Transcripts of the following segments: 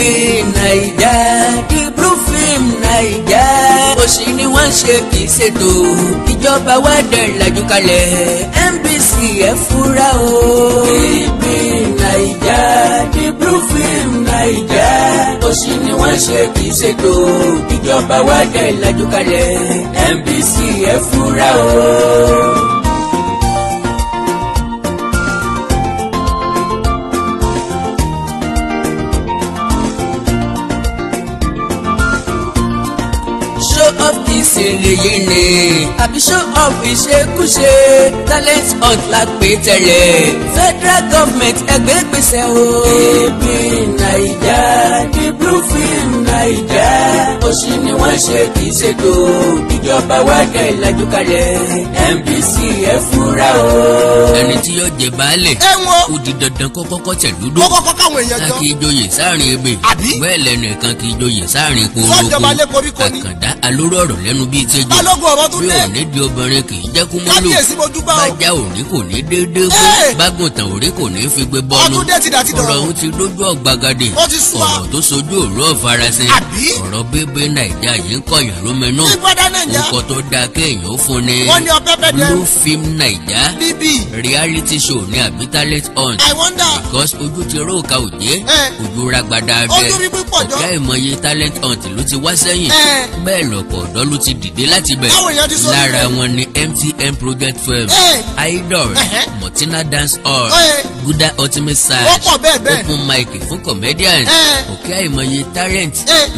bíbí Naija the blue film Naija òṣì ni wọ́n ṣe kì í ṣètò ìjọba wa dẹ̀ lajú kalẹ̀ NBC ẹ fura o. bíbí Naija the blue film Naija òṣì ni wọ́n ṣe kì í ṣètò ìjọba wa dẹ̀ lajú kalẹ̀ NBC ẹ fura o. ìṣèlérí ni àbí show off ìṣekúṣe talent hunt la pè tẹ́lẹ̀ federal government ẹgbẹ́ gbèsè o. bíbí Naija the blue film Naija òṣì ni wọ́n ṣe kì í ṣètò ìjọba wa dẹ̀ ìlàjú kalẹ̀ NBC ẹ fura o. ẹni tí yóò jẹ baálẹ̀ ó di dandan kó kọ́kọ́ tẹ̀ lúdó ká kì í joyè sáàrin ebè bẹ́ẹ̀ lẹ́nu ẹ̀kan kì í joyè sáàrin kórókó àkàndá alóró ọ̀rọ̀ lẹ́nu bíi tẹ́jú bí òní di obìnrin kì í jẹ́ kú mọ́lò bájá òní kò ní déédéé kú bágùntàn òrí kò ní fi gbé bọ́ọ̀lù ọ̀rọ̀ òun ti dójú ọ̀gbagadè ọ̀rọ̀ tó sojú òru ọ̀farasin ọ̀rọ̀ bíbí Naija yìí ń kọ̀yàn lóminú orúkọ tó dáa kéèyàn ó fún ni blue film Naija reality show ní àbí talent hunt because ojú ti róòka òjé ojú ragbada rẹ ọ̀gá ìmọye talent hunt ló ti wá sẹ́yìn bẹ́ẹ̀ lọ́pọ̀ ọ̀dọ́ ló ti dìde láti bẹ̀ lára wọn ni MTN Project Film Idol Motina Dance Hall Guda Ultimate Search open mic fún comedians òkè àìmọye talent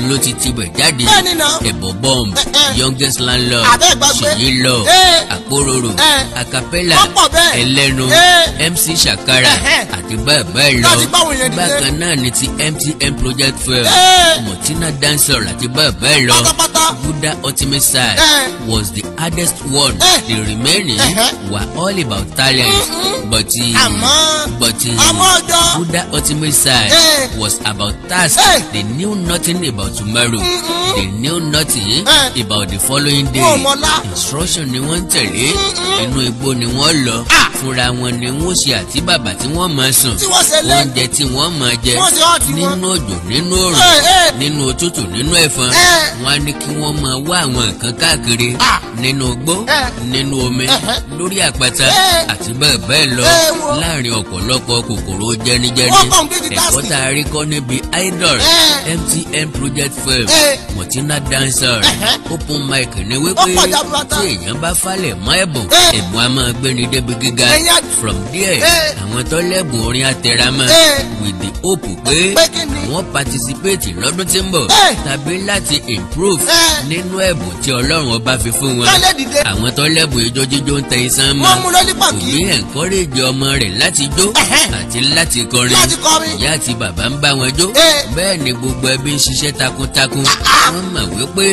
ló ti tibẹ̀ jáde ẹ̀bọ̀ bomb youngest landlord ṣèyí lọ àpòròrò acapella ẹlẹ́nu MC Shakara àti bẹ́ẹ̀ bẹ́ẹ̀ lọ bákan náà ni ti MTN Project Film Motina Dance Hall àti bẹ́ẹ̀ bẹ́ẹ̀ lọ Guda Ultimate Search was the hardest one. The remaining were all about talent. But Guda Ultimate Search was about task. They knew nothing about tomorrow. They knew nothing about the following day. Instruction ni wọ́n tẹ̀lé. Inú igbó ni wọ́n lọ. Fúnra wọn ni wọ́n ṣe àti bàbà tí wọ́n máa sùn. Oúnjẹ tí wọ́n máa jẹ. Nínú òjò nínú òrùn. Nínú òtútù nínú ẹ̀fọn. Wọ́n á ní kí wọ́n máa wá àwọn nǹkan káàkiri nínú igbó nínú omi lórí àpáta àti bẹ́ẹ̀ bẹ́ẹ̀ lọ láàrin ọ̀pọ̀lọpọ̀ kòkòrò jẹnijẹni ẹ̀kọ́ tá a rí kọ́ níbi Idol MTN Project Film Motina Dance Hall open mic ní wípé tí èèyàn bá falẹ̀ mọ́ ẹ̀bùn a máa gbé ní débi gíga from there àwọn tó lẹ́bùn orin àtẹ̀rámọ́ with the hope pé wọ́n participate lọ́dún tí ń bọ̀ tàbí láti improve nínú ẹ̀bùn tí Ọlọ́run ọba fi fún wọn. àwọn tó lẹ́bùn ijó jíjó ń tẹ iṣan mọ́ òbí encourage ọmọ rẹ̀ láti jó àti láti kọrin ìyá àti bàbá ń bá wọn jó bẹ́ẹ̀ ni gbogbo ẹbí ń ṣiṣẹ́ takuntakun wọ́n mọ̀ wípé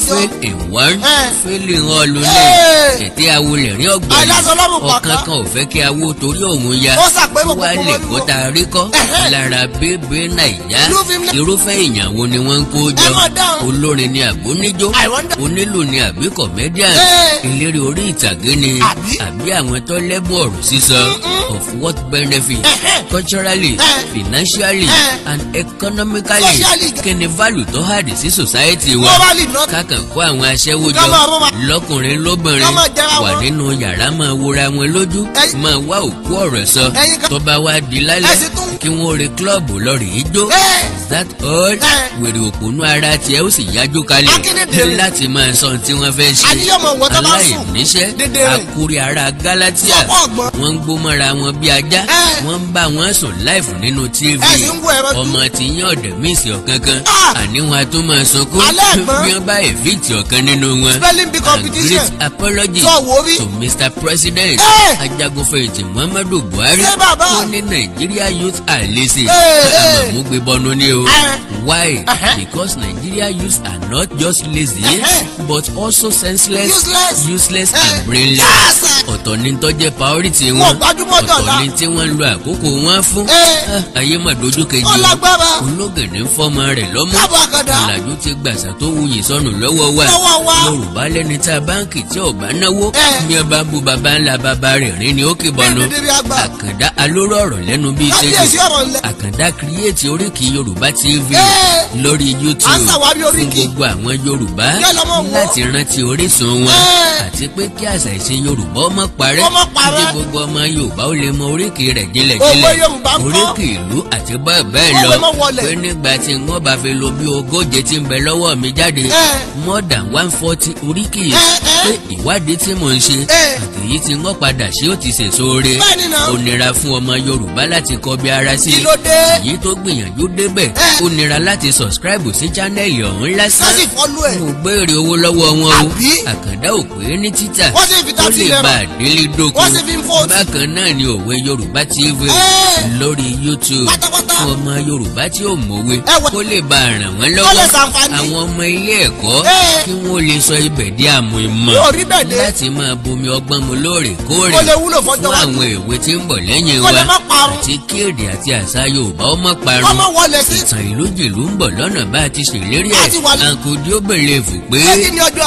fail in one fail in all ní ètè awo lè rí ọgbọ̀n ọ̀kan kan ò fẹ́ kí awo torí òun ya wá lè kó ta rí kọ́ lára bíbí Naija irúfẹ́ ìyàwó ni wọ́n ń kó jọ olórin ni àgbóníjó onílù ni àbí comedian eléré orí ìtàgé ni àbí àwọn tó lẹ́bùn ọ̀rọ̀ sísọ of what benefit culturally financially and economically kí ni value tó hàdí sí society wa kákan kó àwọn aṣẹ́wó jọ lọ́kùnrin lóbìnrin wà nínú yàrá máa wora wọn lójú máa wá òkú ọ̀rọ̀ sọ tó bá wá di lálẹ́ kí wọ́n re klọ́ọ̀bù lọ́rì ijó is that all wèrè òpónú ara tiẹ̀ ó sì yájú kalẹ̀ láti máa sọ tí wọ́n fẹ́ ṣe aláìníṣẹ́ àkúrẹ́ ara Galatia wọ́n ń gbó mọ́ra wọn bí ajá wọ́n ń bá wọn sùn live nínú TV ọmọ tí yín ọ̀dẹ̀ mísì ọ̀kankan àní wọn a tún máa sunkún bí wọ́n bá evict ọ̀kan nínú wọn and great apology to Mr. President ajagunfẹ̀yìntì Muhammadu Buhari tó ní Nigeria youth are lazy àmọ̀múgbé bọ́nú ní o why because Nigeria youth are not just lazy but also senseless useless and brainless ọ̀tọ̀ ní tó jẹ́ priority wọn ọ̀tọ̀ ní tí wọ́n lo àkókò wọn fún ayé mà dojú kejì ológìnní ń fọ́mọ rẹ̀ lọ́mú ọ̀làjú ti gbàsà tó wuyì sọnù lọ́wọ́ wa Yorùbá lẹ́ni tá báńkì tí ò bá náwó ní ọba bu baba ńlá baba rẹ̀ rìn ní òkè bọ̀nù Àkàndá alóró ọ̀rọ̀ lẹ́nu bíi tẹ́jú Àkàndá kírìẹ́tì oríkì Yorùbá Yorùbá TV lórí YouTube fún gbogbo àwọn Yorùbá láti rántí orísun wọn àti pé kí àṣà ìṣe Yorùbá ọmọ parẹ́ kí gbogbo ọmọ Yorùbá ó lè mọ oríkì rẹ̀ jìnlẹ̀jìnlẹ̀ oríkì ìlú àti bẹ́ẹ̀ bẹ́ẹ̀ lọ pé nígbà tí wọ́n bá fi lo bí ogóje tí ń bẹ lọ́wọ́ mi jáde more than 140 oríkì pé ìwádìí tí mò ń ṣe àtẹ̀yí tí wọ́n padà ṣe ó ti ṣèso re ó nira fún ọmọ Yorùbá láti kọ bí ara sí èyí tó gbìyànjú débẹ̀ ó nira láti subscribe sí channel ọ̀hún lásán mo béèrè owó lọ́wọ́ wọn o àkàndá ò pé ní títà ó lè bá àdélé dóko bákan náà ni òwe Yorùbá TV lórí YouTube fún ọmọ Yorùbá tí ò mọ̀wé kó lè bá ràn wọ́n lọ́wọ́ àwọn ọmọ ilé ẹ̀kọ́ kí wọ́n lè sọ ibẹ̀ di àmọ́ ìmọ̀ láti máa bomi ọgbọ́n mu lóòrèkóòrè fún àwọn ìwé tí ń bọ̀ lẹ́yìn wa àti kí èdè àti àṣà Yorùbá ọmọ parun ìtàn ìlú jìlú ń bọ̀ lọ́nà bá a ti ṣèlérí ẹ̀ àǹkóòdì ó bèrè fò pé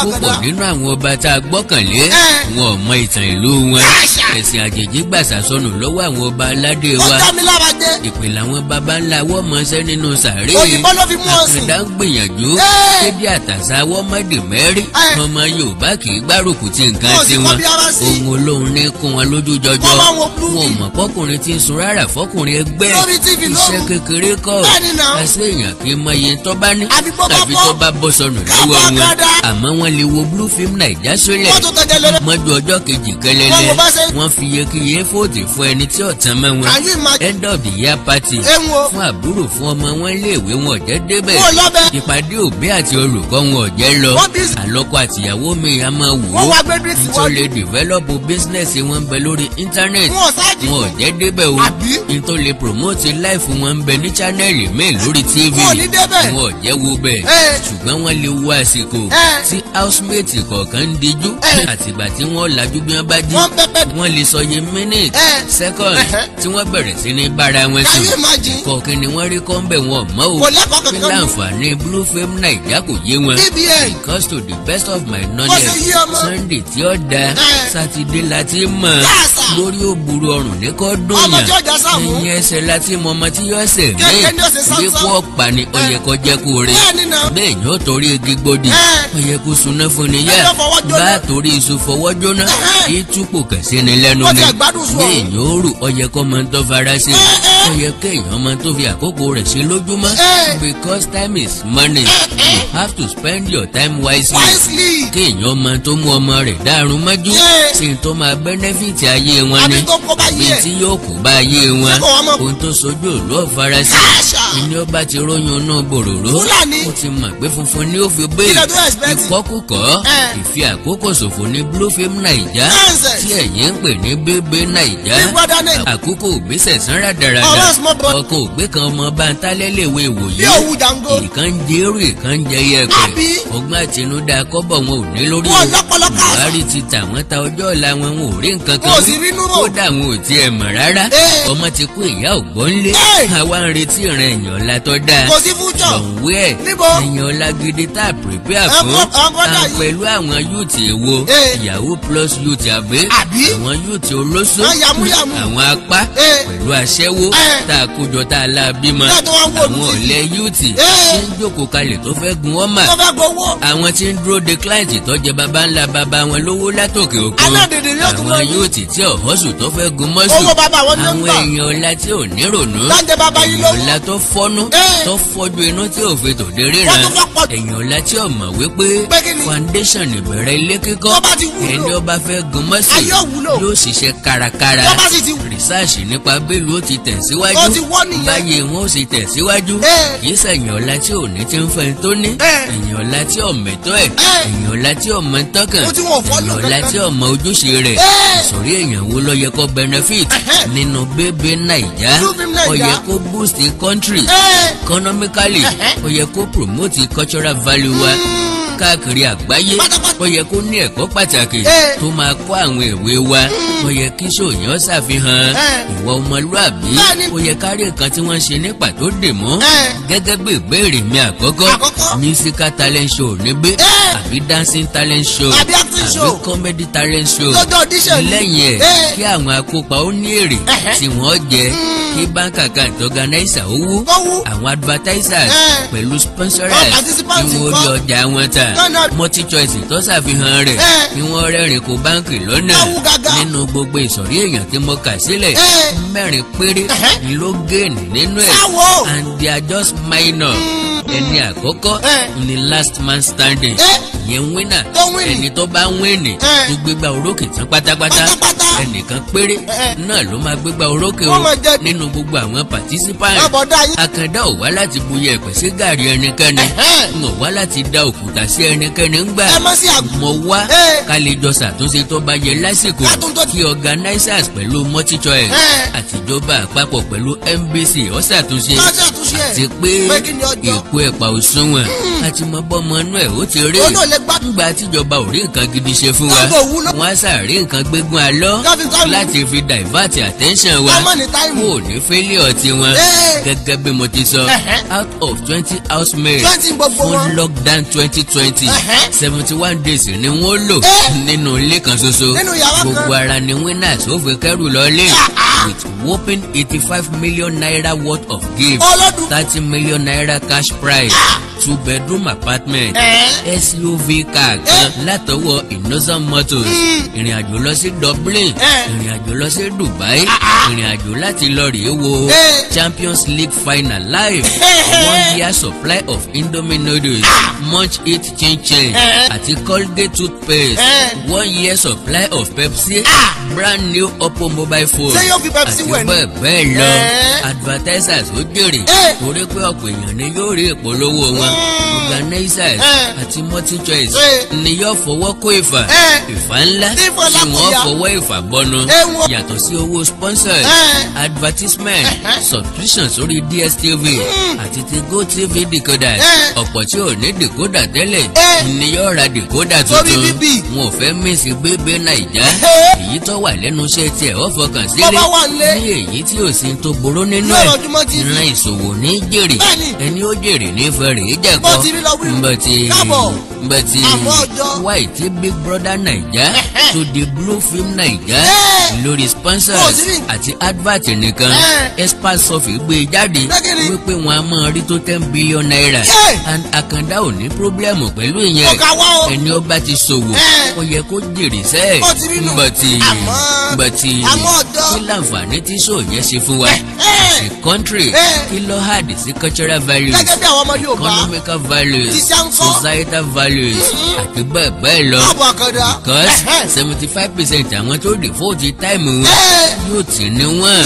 púpọ̀ nínú àwọn ọba tá a gbọ́kànlé wọn ò mọ ìtàn ìlú wọn ẹ̀sìn àjèjì gbàsà sọnù lọ́wọ́ àwọn ọba aládé wa ìpìlẹ̀ àwọn baba ńlá wọ́n mọṣẹ́ nínú sàárè àkàndá ń gbìyànjú kéde àtàṣà wọ́mọdé mẹ́rí ọmọ Yorùbá kì í gbárùkù ti nǹkan tiwọn ohun olóhùn ní kún wọn lójú jọjọ wọn mọ̀ fọkùnrin tí ń sun rárá fọkùnrin ẹgbẹ́ iṣẹ́ kékeré kọ́ àṣẹ èèyàn kì í mọ iye tó bá ní tàbí tó bá bọ́ sọnù lọ́wọ́ wọn àmọ́ wọ́n lè wo Blue Film Naija sólẹ̀ mọ́jú ọjọ́ kejì kẹlẹ́lẹ́ wọ́n fi iyekíye fóòtì fún ẹni tí ọ̀tán mọ́ wọn end of the year party fún àbúrò fún ọmọ wọn léèwé wọn ọ̀jẹ́ débẹ̀ ìpàdé òbí àti olùkọ́ wọn ọ̀jẹ́ lọ àlọ́kọ àtìyàwó mi a máa wò ó nítorí lè develop business wọn bẹ lórí internet wọn ọ̀jẹ́ débẹ̀ o nítorí lè promote life wọn bẹ ní channel mail lórí TV wọn ọ̀jẹ́ wo bẹ̀ ṣùgbọ́n wọ́n lè wo àsìkò tí housemate kọ̀ọ̀kan ń dijú àtìgbà tí wọ́n lajú bí wọ́n bá jí wọ́n lè sọ iye minute second tí wọ́n bẹ̀rẹ̀ sí ní bára wọn sùn kọ̀ọ̀kan ni wọ́n rí kọ́ńbẹ̀ wọn mọ́ o fi láǹfààní Blue Film Naija kò yé wọn because to the best of my knowledge Sunday tí ó da Saturday láti mọ̀ lórí òbúrú ọrùn ní kọ́ dùnyàn ẹ̀yìn ẹsẹ̀ láti mọ ọmọ tí yóò ṣẹ̀ mí bí kú ọ̀pá ni ó yẹ kó jẹ́ kó rí bẹ́ẹ̀ yóò torí igi gbòdì ó yẹ kó suná fún ni yá bá torí iṣu fọwọ́ jóná ìtúpò kẹsí ni lẹ́nu ni bẹ́ẹ̀ yóò rù ó yẹ kó máa ń tọ́ fara sí ó yẹ kéèyàn máa tó fi àkókò rẹ̀ ṣe lójúmọ́ because time is money you have to spend your time wisely kéèyàn máa tó mú ọmọ rẹ̀ dárun mọ́jú sí tó máa benefit ayé wọn ni àbí tí yóò kó bá ayé wọn ohun tó sojú òlú ọ̀farasí ìní ọba ti róyún náà bòròró ó ti mọ̀ pé funfun ni ó fi bẹ́ẹ̀ ìkọ́kùkọ́ ìfi àkókò ṣòfò ní Blue Film Naija tí ẹ̀yin ń pè ní bébé Naija àkókò ògbésẹ̀ sanra dáradára ọkọ̀ ògbé kan ọmọ bá ń tálẹ́lẹ̀wé ìwòye ìkan jẹ́ èrò ìkan jẹ́ yẹ̀pẹ̀ ọgbọ́n àtinúdá kọ́bọ̀ wọn ò ní lórí Buhari ti tà wọ́n ta ọjọ́ ọ̀la wọn ò rí nǹkan kan kódà wọn ò tiẹ̀ mọ̀ rárá ọmọ ti kú ìyá ògbónlé àwa ń retí ìran èèyàn ọ̀la tó dáa lọ́wọ́ ẹ̀ èèyàn ọ̀la gidi tá a prepare fún pẹ̀lú àwọn yúùtì èwo ìyàwó plus yúùtì àbẹ́ àwọn yúùtì olóṣó àwọn apá pẹ̀lú aṣẹ́wó tá a kójọ tá a la bímọ àwọn ọ̀lẹ yúùtì tí ń jókòó kalẹ̀ tó fẹ́ gun ọmọ àwọn tí ń dúró de client tó jẹ baba ńlá baba wọn lówó látòkè òkun àwọn yúùtì tí ọ̀họ́sù tó fẹ́ gun mọ́sù àwọn èèyàn ọ̀la tí ò ní rònú èèyàn ọ̀la tó fọ́nú tó fọ́jú inú tí ò fi tòde ríran èèyàn ọ̀la tí ò mọ̀ wípé foundation ìbẹ̀rẹ̀ ilé kíkọ́ ẹni ọba fẹ́ gun mọ́sù yóò ṣiṣẹ́ kárakára research nípa bẹ́ẹ̀lú ó ti tẹ̀síwájú báyé wọn ó sì tẹ̀síwájú kì í ṣèyàn ọ̀la tí ò ní ti ń fẹ́ tó ní èèyàn ọ̀la tí ò mẹ̀tọ́ ẹ̀ èèyàn ọ̀la tí ò mọ̀ tọ́kàn èèyàn ọ̀la tí ò mọ̀ ojúṣe rẹ̀ ìsọ̀rí èèyàn wo ló yẹ kó benefit nínú bébé Naija ó yẹ kó boost the country economically ó yẹ kó promote cultural value wa káàkiri àgbáyé ó yẹ kó ní ẹ̀kọ́ pàtàkì tó máa kọ́ àwọn èwe wa ó yẹ kí ṣòyìn ó ṣàfihàn ìwà ọmọlúàbí ó yẹ kárí nǹkan tí wọ́n ṣe ní pàtó dè mọ́ gẹ́gẹ́ bí ìbéèrè mi àkọ́kọ́ musical talent show níbí àbí dancing talent show àbí comedy talent show lẹ́yìn ẹ̀ kí àwọn akópa ó ní èrè tí wọ́n jẹ kí bank account organizer owó àwọn advertisers pẹ̀lú sponsorers kí wọ́n rí ọjà wọn ta multi choice tó ṣàfihàn rẹ̀ kí wọ́n rẹ́rìn kó báńkì lọ́nà nínú gbogbo ìsọ̀rí èèyàn tí mo kà sílẹ̀ 4 péré ni ló gẹ̀ẹ́nì nínú ẹ̀ and they are just minor. Ẹni àkọ́kọ́ ni last man standing yẹn winner ẹni tó bá wíìnì tó gbégbá orókè tán pátápátá ẹnìkan péré náà ló máa gbégbá orókè o nínú gbogbo àwọn participants. Àkàndá ò wá láti buyẹ ẹ̀pẹ̀ sí gàrí ẹnikẹ́ni n ò wá láti dá òkúta sí ẹnikẹ́ni ńgbà mo wá ká lè jọ ṣàtúnṣe tó bá yẹ lásìkò kí organizers pẹ̀lú multi choice àtijọba àpapọ̀ pẹ̀lú NBC ó ṣàtúnṣe àti pé ìkó ẹ̀pà òṣùwọ̀n àti mọ bọ́mọ inú ẹ̀ ó ti rí nígbà tíjọba ò rí nǹkan gidi ṣe fún wa wọ́n á sàárè nǹkan gbégun alọ́ láti fi divert attention wa kó ní failure tiwọn gẹ́gẹ́ bí mo ti sọ out of 20 housemates fún lockdown 2020 71 days ni wọ́n lò nínú ilé kan ṣoṣo gbogbo ara ni winners ó fi kẹ́rù lọ́lé with whopping 85 million naira worth of gift 30 million naira cash prize 2-bedroom apartment SUV car kan látọwọ́ Innocent Motors ìrìn àjò lọ sí Dublin ìrìn àjò lọ sí Dubai ìrìn àjò láti lọ rèé wo Champions League final live 1 year supply of Indomie noodles Munch It Chin Chin àti Colgate toothpaste 1 year supply of Pepsi brand new Oppo mobile phone àti bẹ́ẹ̀ bẹ́ẹ̀ lọ advertisers ó jèrè torí pé ọ̀pọ̀ èèyàn ni yóò rí ìpolówó wọn organizers àti multi choice ni yóò fọwọ́ kó ìfà ńlá tí wọ́n fọwọ́ ìfà bọ́nu yàtọ̀ sí owó sponsors advertisement subscription sórí DSTV àti ti GoTV decoder ọ̀pọ̀ tí ò ní decoder tẹ́lẹ̀ ni yóò ra decoder tuntun wọn ò fẹ́ mísì bébé Naija èyí tó wà lẹ́nu iṣẹ́ tiẹ̀ ó fọkàn sílẹ̀ ní èyí tí ò sí tó boró nínú ẹ̀ ìran ìṣòwò ní jèrè ẹni ó jèrè ní fẹ́rẹ̀ ìjẹ̀kọ́ mbọ̀tì why ti Big Brother Naija to the Blue Film Naija lórí sponsors àti advert nìkan expert sọfì gbé jáde wípé wọn a máa rí tó 10 billion naira and Àkàndá ò ní pírọ́blẹ́mù pẹ̀lú ìyẹn ẹni ó bá ti ṣòwò ó yẹ kó jèrè sẹ́ẹ̀ mbọ̀tì kí láǹfààní tí ṣòó yẹn ṣe fún wa as a country kí ló hàdì sí cultural values economical values societal values àti bẹ́ẹ̀ bẹ́ẹ̀ lọ because 75% àwọn tó dì fóòtì táìmù wọn yóò tì ní wọn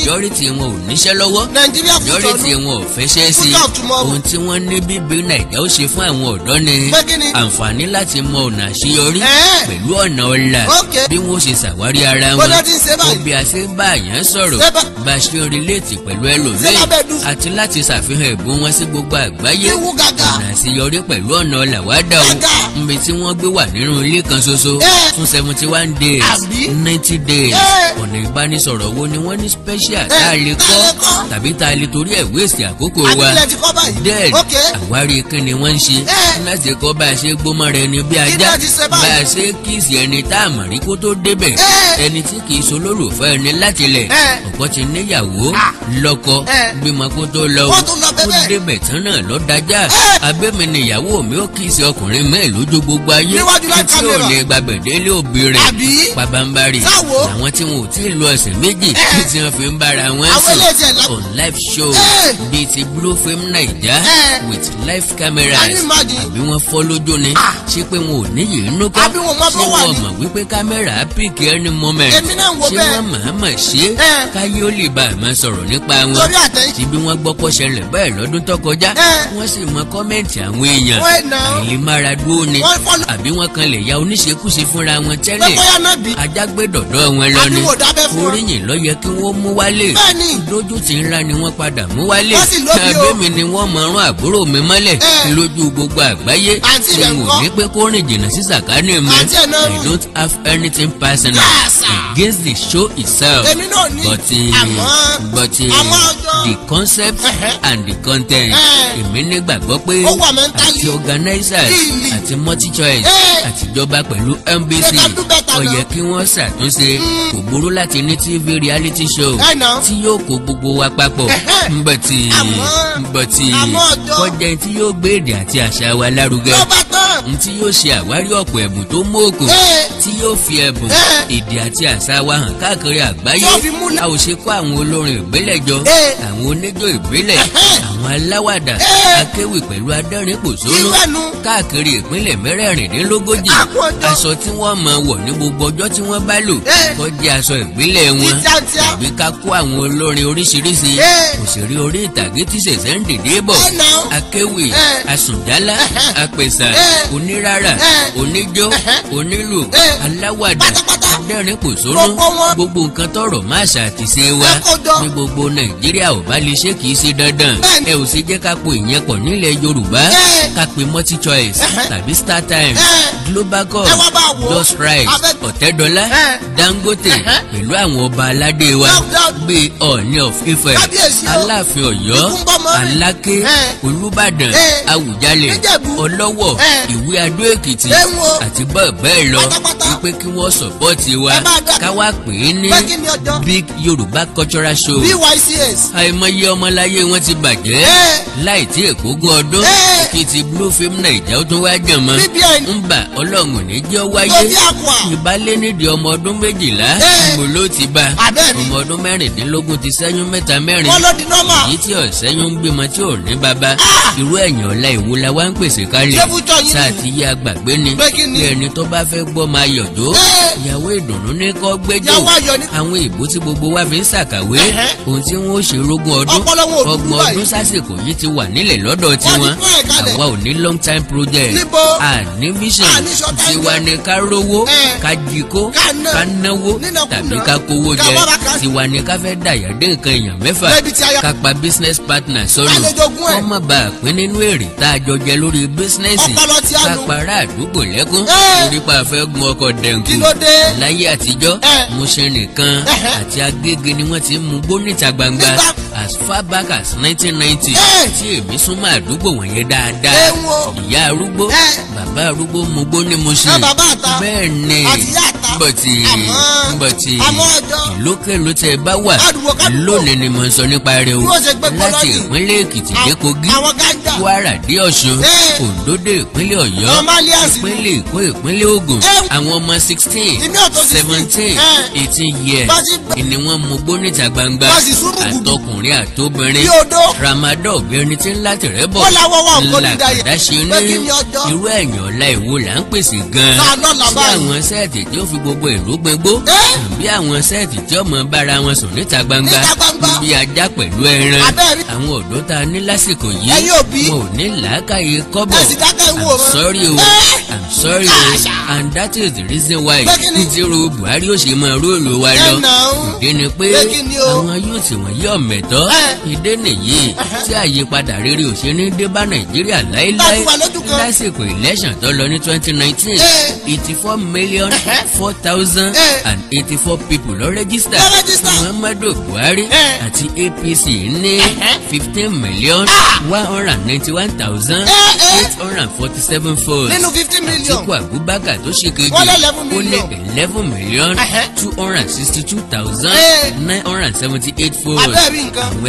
majority wọn ò níṣẹ́ lọ́wọ́ majority wọn ò fẹsẹ̀ sí ohun tí wọ́n ní bíbí Naija ó ṣe fún àwọn ọ̀dọ́ ni àǹfààní láti mọ ọ̀nà àṣeyọrí pẹ̀lú ọ̀nà ọ̀la bí wọ́n ṣe ṣàwárí ara wọn ó bí a ṣe ń bá àyàn sọ̀rọ̀ bá a ṣe relate pẹ̀lú ẹlòmíì àti láti ṣàfihàn ẹ̀bùn wọn sí gbogbo àgbáyé ọ̀nà àṣeyọrí pẹ̀lú ọ̀nà ọ̀la wá dà o níbi tí wọ́n gbé wà nínú ilé kan ṣoṣo fún 71 days 90 days ọ̀nà ìbánisọ̀rọ̀ wo ni wọ́n ní special tá a lè kọ́ tàbí tá a lè torí ẹ̀ wéèsì àkókò wa then àwárí kí ni wọ́n ń ṣe láti kọ́ bá a ṣe gbómọ rẹ ni bí ajá bá a ṣe kíìsì ẹni tá a mọ̀ rí kó tó débẹ̀ ẹni tí kì í ṣolólùfẹ́ ẹni láti lẹ̀ ọ̀pọ̀ ti níyàwó lọ́kọ bímọ kó tó lọ ó débẹ̀ tán náà lọ́ dájá abẹ́mi níyàwó mi ó kíìsì ọkùnrin mẹ́ẹ̀ lójú gbogbo ayé tí ò lè gbàgbẹ́ délé òbí rẹ̀ pabambarì àwọn tí wọn ò tí ì lo ọ̀sẹ̀ méjì tí wọ́n fi ń bára wọn sùn on live show bíi ti Blue Film Naija with live cameras àbí wọ́n fọ́ lójú ni ṣé pé wọn ò níyì inú kọ́ ṣé wọ́n mọ̀ wípé kámẹ́rà pick any moment ṣé wọ́n màmá ṣe káyé ó lè bá a máa sọ̀rọ̀ nípa wọn tí bí wọ́n gbọ́ pọ̀ ṣẹlẹ̀ bẹ́ẹ̀ lọ́dún tó kọjá wọ́n sì mọ kọ́mẹ́ǹtì àwọn èèyàn àìlèmára dúró ni àbí wọ́n kan lè ya oníṣekúṣe fúnra wọn tẹ́lẹ̀ ajá gbé dọ̀dọ̀ wọn lọ ni oríyìn ló yẹ kí wọ́n mú mú wálé ìdójútì ńlá ni wọ́n padà mú wálé abẹ́mi ni wọ́n mọ̀ rán àbúrò mi mọ́lẹ̀ lójú gbogbo àgbáyé mo wò ní pé kó rìn jìnnà sí sàkání mi I don't have anything personal against the show itself but the concept and the content èmi nígbàgbọ́ pé àti organisers àti multi-choice àtijọba pẹ̀lú NBC ó yẹ kí wọ́n ṣàtúnṣe kò burú láti ní TV reality show tí yóò kó gbogbo wa papọ̀ mbọ̀tì kọjá tí yóò gbé èdè àti àṣà wa lárugẹ tí yóò ṣe àwárí ọ̀pọ̀ ẹ̀bùn tó mọ́ọ̀kù tí yóò fi ẹ̀bùn èdè àti àṣà wa hàn káàkiri àgbáyé a ò ṣe kó àwọn olórin ìbílẹ̀ jọ àwọn oníjó ìbílẹ̀ àwọn aláwàdà akéwì pẹ̀lú adẹ́rìn-pòṣónú káàkiri ìpínlẹ̀ mẹ́rẹ̀ẹ̀rìndínlógójì aṣọ tí wọ́n máa wọ̀ ní gbogbo ọjọ́ tí wọ́n bá lò kó jẹ́ aṣọ ìbílẹ̀ wọn tàbí ká kó àwọn olórin oríṣiríṣi òṣèré orí ìtàgé tí ṣẹ̀ṣẹ̀ ń dìde bọ̀ akéwì asùnjálá apẹ̀sà onírárà oníjó onílù aláwàdà adẹ́rìn-pòṣónú gbogbo nǹkan tọrọ máa ṣàtìṣe wa ní gbogbo Nàìjíríà ò bá lè ṣe kìí ṣe dandan ẹ ò sì jẹ́ ká po ìyẹn pọ̀ nílẹ̀ Yorùbá ká pe multi-choice tàbí StarTimes Global Cup Just Right Ọ̀tẹ́dọ́lá Dangote pẹ̀lú àwọn ọba aládé wa gbé Ọọ̀ni of Ifẹ̀ Aláàfin Ọ̀yọ́ Aláké Olúbàdàn Àwùjalẹ̀ Ọlọ́wọ̀ Ìwé Adó Èkìtì àti bẹ́ẹ̀ bẹ́ẹ̀ lọ wípé kí wọ́n sọ̀pọ́ọ̀tì wa ká wá pè é ní Big Yorùbá Cultural Show àìmọye ọmọláyé wọn ti bàjẹ́ láì tí èkógún ọdún kí ti Blue Film Naija ó tún wá jàn mọ́ ń bà Ọlọ́run ní jẹ́ wáyé ìbálẹ̀ nídìí ọmọ ọdún 12 mo ló ti bá ọmọ ọdún 16 ti ṣẹ́yún 3 mẹ́rin èyí tí ọ̀sẹ́yún ń gbìmọ̀ tí ò ní bàbá irú ẹ̀yàn ọ̀la ìwo la wá ń pèsè kalẹ̀ sáà ti yá gbàgbé ni bí ẹni tó bá fẹ́ gbọ́ máa yọ̀jọ́ ìyàwó ìdùnnú ní kọ́ gbẹ́jọ́ àwọn ìbò tí gbogbo wa fi ń ṣàkàwé ohun tí wọ́n ó ṣe rógún ọdún ọgbọ̀n ọdún sásìkò yìí ti wà nílẹ̀ lọ́dọ̀ tiwọn àwa ò ní long time project àní vision tiwa ni ká rówó ká jikó ká náwó tàbí ká kówó jẹ tiwa ni ká fẹ́ dàyàdé nǹkan èèyàn mẹ́fà ká pa business partner sọ́nù wọ́n má bàa pín nínú èrè tá a jọ jẹ lórí bísínẹ́sì ká para àdúgbò lẹ́kún torí pa fẹ́ gun ọkọ̀ dẹ̀nkù láyé àtijọ́ Mùṣín nìkan àti Agége ni wọ́n ti mú gbó níta gbangba as far back as 1990 tí èmi súnmọ́ àdúgbò wọ̀nyẹn dáadáa ìyá arúgbó bàbá arúgbó mú gbó ní Mùṣín bẹ́ẹ̀ ni bọ̀tì ìlókèló tẹ́ bá wà lónìí ni mo ń sọ nípa rẹ̀ o láti ìpínlẹ̀ Èkìtì dé Kogi Kwara dé Ọ̀ṣun Oǹdó dé ìpínlẹ̀ Ọ̀yọ́ ìpínlẹ̀ Èkó ìpínlẹ̀ Ògùn àwọn ọmọ 16 17 18 years ni wọ́n mú gbó níta gbangba àtọkùnrin àtobìnrin Ramadan obìnrin tí ń láti rẹ́ bọ̀ làkàdá ṣe ní irú ẹ̀yàn ọ̀la ìwo là ń pèsè gan-an sí àwọn sẹ́ẹ̀tì tí ó fi gbogbo ìlú gbégbó bí àwọn sẹ́ẹ̀tì tí ọmọ bára wọn sùn níta gbangba bí ajá pẹ̀lú ẹran àwọn ọ̀dọ́ ta ní lásìkò yìí wọn ò ní làákàyè kọ́bọ̀ I'm sorry o and that is the reason why nítorí Buhari ó ṣe máa róòlù wa lọ ìdí ni pé àwọn yóòtì wọ̀nyí ọ̀mẹ̀tọ́ ìdí nìyí tí àyípadà rere ò ṣe ní dé bá Nàìjíríà láéláé lásìkò election tó lọ ní 2019 84,004,084 people lọ rẹ́gísítà Muhammadu Buhari àti APC ní 15,191,847 votes Atiku Abubakar tó ṣe kejì ó ní 11,262,978 votes àwọn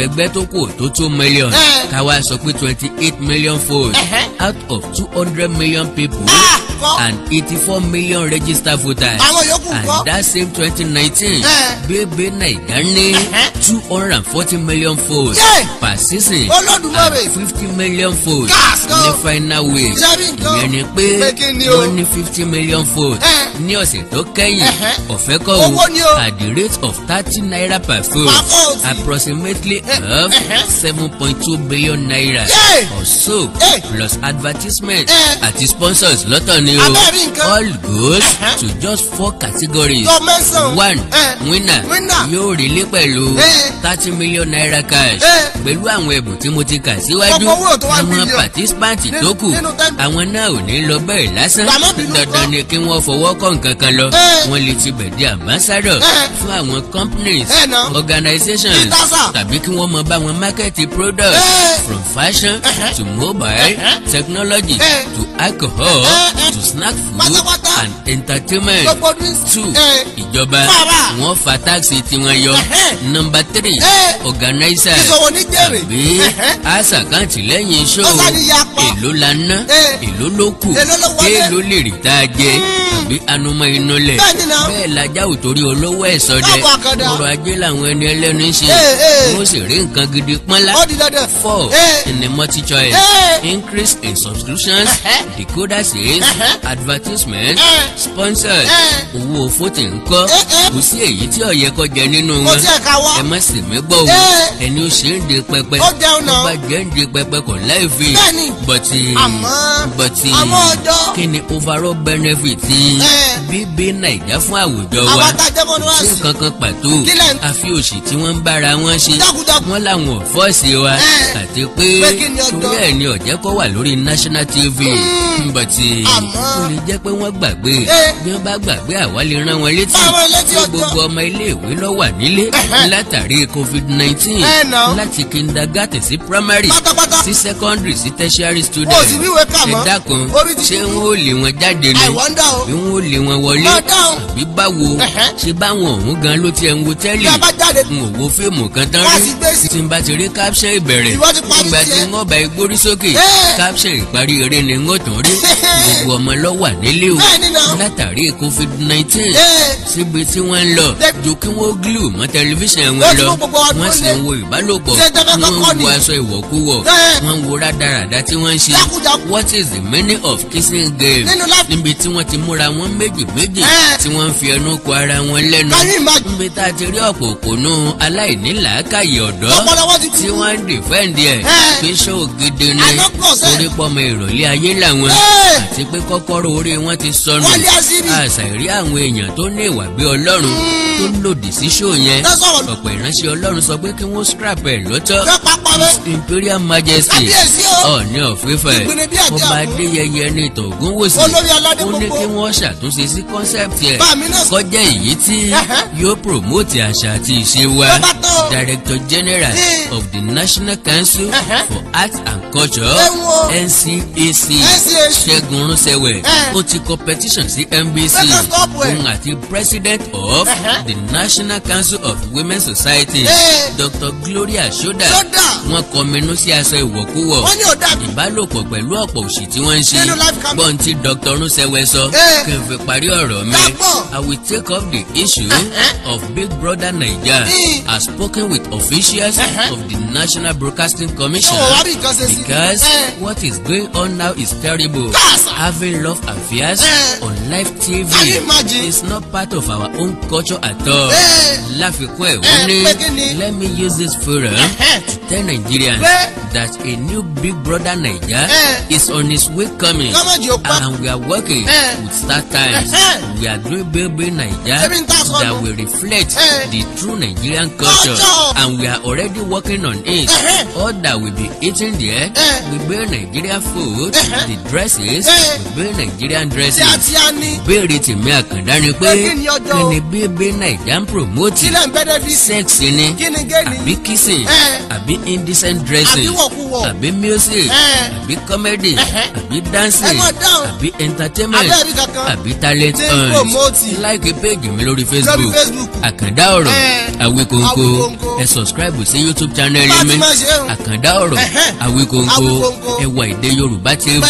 ẹgbẹ́ tó kù tó 2 million káwá sọ pé 28 million votes out of 200 million people and 84 million registered voters and that same 2019 Bebe Naija ní 240 million votes per season and 50 million votes ní final way ìyẹn ni pé wọ́n ní 50 million votes ní ọ̀sẹ̀ tó kẹ́yìn ọ̀fẹ́ kọ́ o at the rate of 30 naira per vote approximately of 7.2 billion naira or so plus advertisement àti sponsors lọ́tọ̀ ni o all goes to just 4 categories. 1 winner yóò relé pẹ̀lú 30 million naira cash pẹ̀lú àwọn ẹ̀bùn tí mo ti kà síwájú. àwọn participant tó kù àwọn náà ò ní lọ bẹ́ẹ̀ lásán dandan ni kí wọ́n fọwọ́ kọ́ nǹkan kan lọ wọ́n lè ti bẹ̀ di ambassador fún àwọn companies organizations tàbí kí wọ́n mọ bá wọn market products from fashion to mobile technology to alcohol to snack food and entertainment. 2 ìjọba wọ́n fa táàsì tiwọn yọ. Number 3 organizer tàbí àṣàkáǹtì lẹ́yìn show èló la ná èló ló kù èló lè rí tá a jẹ tàbí anumọ inú lẹ̀ bẹ́ẹ̀ lajá ò torí olówó ẹ̀ sọdẹ ọrọ̀ ajé làwọn ẹni ẹlẹ́nu ń ṣe wọ́n sì rí nǹkan gidi pọ́nlá. 4 in the multi-choice increase in subscriptions decoder sales advertisement sponsors owó fóòtì ńkọ́ kò sí èyí tí ó yẹ kó jẹ nínú wọn ẹ má sì mí gbọ́ o ẹni ó ṣe ń de pẹpẹ ó bá jẹ́ ń de pẹpẹ kò láì fi bọ̀tì kí ni overall benefit bíbí Naija fún àwùjọ wa ṣé kankan pàtó àfi òṣì tí wọ́n ń bára wọn ṣe wọ́n làwọn fọ́ọ̀sì wa àti pé torí ẹ̀ ni ọ̀jẹ́ kọ́ wà lórí national TV bọ̀tì ó lè jẹ́ pé wọ́n gbàgbé bí wọ́n bá gbàgbé àwa lè rán wọn létí pé gbogbo ọmọ iléèwé ló wà nílé látàrí COVID-19 láti kindergarten sí primary sí secondary sí tertiary student ẹ dákun ṣé wọn ò lè wọn jáde ni bí wọn ò lè wọn wọlé àbí báwo ṣe báwọn ọ̀hún gan ló ti ẹ̀ ń wo tẹ́lẹ̀ n ò wo fíìmù kan tán rí tí n bá ti rí caption ìbẹ̀rẹ̀ nígbà tí wọ́n bá igbórí sókè caption ìparí eré ni wọ́n tún rí gbogbo ọmọ ló wà nílé o látàrí COVID-19 síbi tí wọ́n ń lọ ju kí wọ́n glue mọ́ tẹlifíṣàn wọn lọ wọ́n sì ń wo ìbálòpọ̀ wọ́n ń wo aṣọ ìwọ̀kúwọ̀ wọ́n ń wo rádaràda tí wọ́n ń ṣe what is the meaning of kissing game níbi tí wọ́n ti múra wọn méjì tí wọ́n ń fi ẹnu kò ara wọn lẹ́nu níbi tá a ti rí ọ̀pọ̀ òpònú aláìnílàákàyè ọ̀dọ́ tí wọ́n ń dìfẹ́ǹdì ẹ̀ pé ṣó gidi ni orí pọ́mọ ìrọ̀lẹ́ ayé làwọn àti pé kọ́kọ́rọ́ orí wọn ti sọnù àṣà ìrí àwọn èèyàn tó ní ìwà bí Ọlọ́run tó lòdì sí ṣó yẹn ọ̀pọ̀ ìránṣẹ́ Ọlọ́run sọ pé kí wọ́n scrap ẹ̀ lọ́tọ̀ Imperial Majesty Ọọ̀ni of Ifẹ̀ ọba Adéyẹyẹ ní ìtàn Ògúnwùsì ó ní kí wọ́n ṣàtúnṣe sí concept ẹ̀ kọjá èyí tí yóò promote àṣà àti ìṣe wa. Director General of the National Council for Arts and Culture NCAC Ṣẹ́gun Rúnsẹ̀wẹ̀ ó ti competition sí NBC òun àti President of the National Council of Women Society Dr. Gloria Shoda wọ́n kọminú sí aṣọ ìwọ̀kúwọ̀ ìbálòpọ̀ pẹ̀lú ọ̀pọ̀ òṣì tí wọ́n ń ṣe gbọ́n tí Dr. Rúnsẹ̀wẹ̀ sọ kí n fi parí ọ̀rọ̀ mi. I will take up the issue of Big Brother Naija as spoken with officials of the National Broadcasting Commission because what is going on now is terrible. Having love affairs on live TV is not part of our own culture at all. Láfikún ẹ̀ wọ́n ní let me use this forum to tell Nigerians that a new Big Brother Naija is on its way coming and we are working with Star Times. We are doing Baby Naija that will reflect the true Nigerian culture and we are already working on it. All that will be eaten there will be Nigerian food, the dresses will be Nigerian dresses. Béèrè tèmi àkàndá ni pé kí ni Baby Naija ń promote sex ni àbí kissing àbí indecent dressing àbí music àbí comedy àbí dancing àbí entertainment àbí talent hunt. Like page mi lórí Facebook àkàndá ọ̀rọ̀ Awikonko ẹ subscribe sí YouTube channel mi àkàndá ọ̀rọ̀ Awikonko ẹ wá èdè Yorùbá TV.